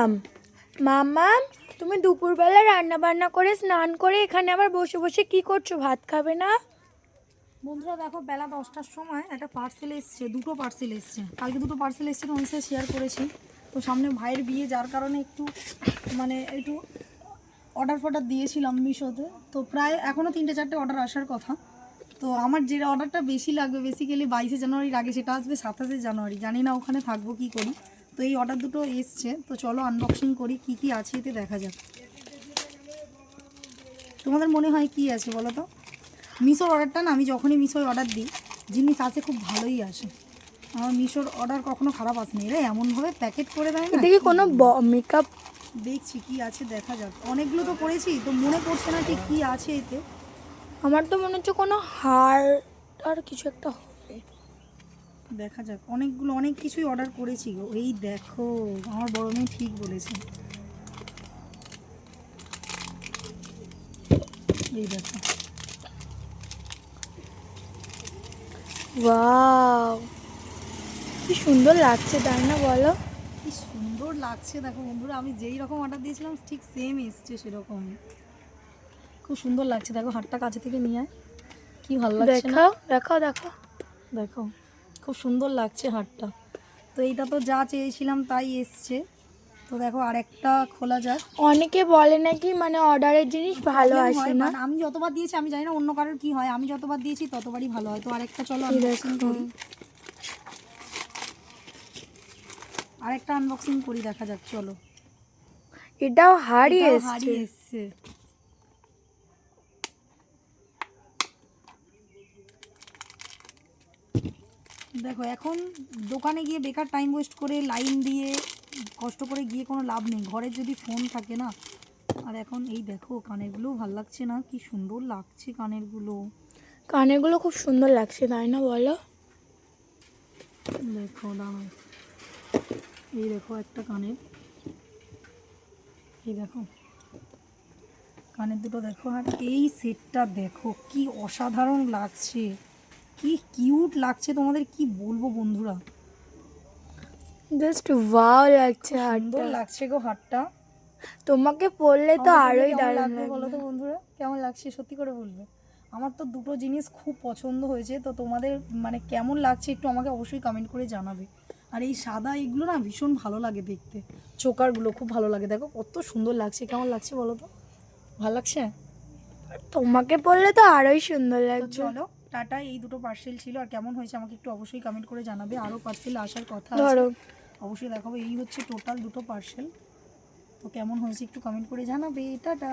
মাম্মাম মাম্মাম তুমি দুপুরবেলা রান্না বান্না করে স্নান করে এখানে আবার বসে বসে কি করছো? ভাত খাবে না? বন্ধুরা দেখো, বেলা 10টার সময় একটা পার্সেল এসছে, দুটো পার্সেল এসছে। কালকে দুটো পার্সেল এসছে, তোমার সাথে শেয়ার করেছি। তো সামনে ভাইয়ের বিয়ে, যার কারণে একটু অর্ডার দিয়েছিলাম মিশোতে। তো প্রায় এখনও 3-4টে অর্ডার আসার কথা। তো আমার যে অর্ডারটা বেশি লাগবে বেসিক্যালি 22শে জানুয়ারির আগে, সেটা আসবে 27শে জানুয়ারি। জানি না ওখানে থাকবো কি করি। তো এই অর্ডার দুটো এসছে, তো চলো আনবক্সিং করি, কি কি আছে এতে দেখা যাক। তোমাদের মনে হয় কি আছে বলো তো? মিশোর অর্ডারটা না, আমি যখনই মিশোয় অর্ডার দিই জিনিস আসে খুব ভালোই আসে। আমার মিশোর অর্ডার কখনো খারাপ আসেনি। এরা এমনভাবে প্যাকেট করে দেয় না। দেখি কোনো মেকআপ দেখছি কি আছে, দেখা যাক। অনেকগুলো তো করেছি, তো মনে পড়ছে না ঠিক কী আছে এতে। আমার তো মনে হচ্ছে কোনো হার আর কিছু একটা হবে। দেখা যাক। অনেক কিছুই অর্ডার করেছি গো। এই দেখো, আমার বড় মেয়ে ঠিক বলেছে। এই দেখো, ওয়াও কি সুন্দর লাগছে তাই না বলো? কি সুন্দর লাগছে দেখো বন্ধুরা। আমি যেই রকম অর্ডার দিয়েছিলাম ঠিক সেম এসছে সেরকম। খুব সুন্দর লাগছে। দেখো হাতটা কাছে থেকে নিয়ে আয়, কি ভালো লাগছে না? দেখাও দেখাও দেখো। দেখো খুব সুন্দর লাগছে হারটা। তো এইটা তো যা চেয়েছিলাম তাই এসছে। তো দেখো আরেকটা খোলা যাক। অনেকে বলে নাকি মানে অর্ডারের জিনিস ভালো Problem আসে হয়, না। মানে আমি যতবার দিয়েছি, আমি জানি না অন্য কারোর কি হয়, আমি যতবার দিয়েছি ততবারই ভালো হয়। তো আরেকটা চলো আনবক্সিং করি, আরেকটা আনবক্সিং করি, দেখা যাক। চলো, এটাও হাড়ি এটাও এসছে। হাড়ি এসছে। দেখো এখন দোকানে গিয়ে বেকার টাইম ওয়েস্ট করে লাইন দিয়ে কষ্ট করে গিয়ে কোনো লাভ নেই, ঘরে যদি ফোন থাকে না। আর এখন এই দেখো কানেরগুলোও ভালো লাগছে না? কি সুন্দর লাগছে কানেরগুলো। কানেরগুলো খুব সুন্দর লাগছে তাই না বলো? দেখো দাঁড়াও, এই দেখো একটা কানের, এই দেখো কানের দুটো দেখো। আর এই সেটটা দেখো কি অসাধারণ লাগছে, কি কিউট লাগছে। তোমাদের কি বলবো বন্ধুরা, জাস্ট ওয়াও লাগছে সুন্দর হারটা। লাগছে গো হারটা। তোমাকে পরলে তো আমাকে আরোই কেমন দারুণ লাগবে বলো লাগবে। তো বন্ধুরা, কেমন লাগছে সত্যি করে বলবে। আমার তো দুটো জিনিস খুব পছন্দ হয়েছে। তো তোমাদের মানে কেমন লাগছে একটু আমাকে অবশ্যই কমেন্ট করে জানাবে। আর এই সাদা এইগুলো না ভীষণ ভালো লাগে দেখতে, চোকারগুলো খুব ভালো লাগে। দেখো কত সুন্দর লাগছে, কেমন লাগছে বলো তো, ভালো লাগছে? তোমাকে পরলে তো আরোই সুন্দর তো লাগবে। চলো টাটা। এই দুটো পার্সেল ছিল, আর কেমন হয়েছে আমাকে একটু অবশ্যই কমেন্ট করে জানাবে। আরও পার্সেল আসার কথা আছে, ধরো অবশ্যই দেখাবো। এই হচ্ছে টোটাল দুটো পার্সেল। তো কেমন হয়েছে একটু কমেন্ট করে জানাবে। টাটা।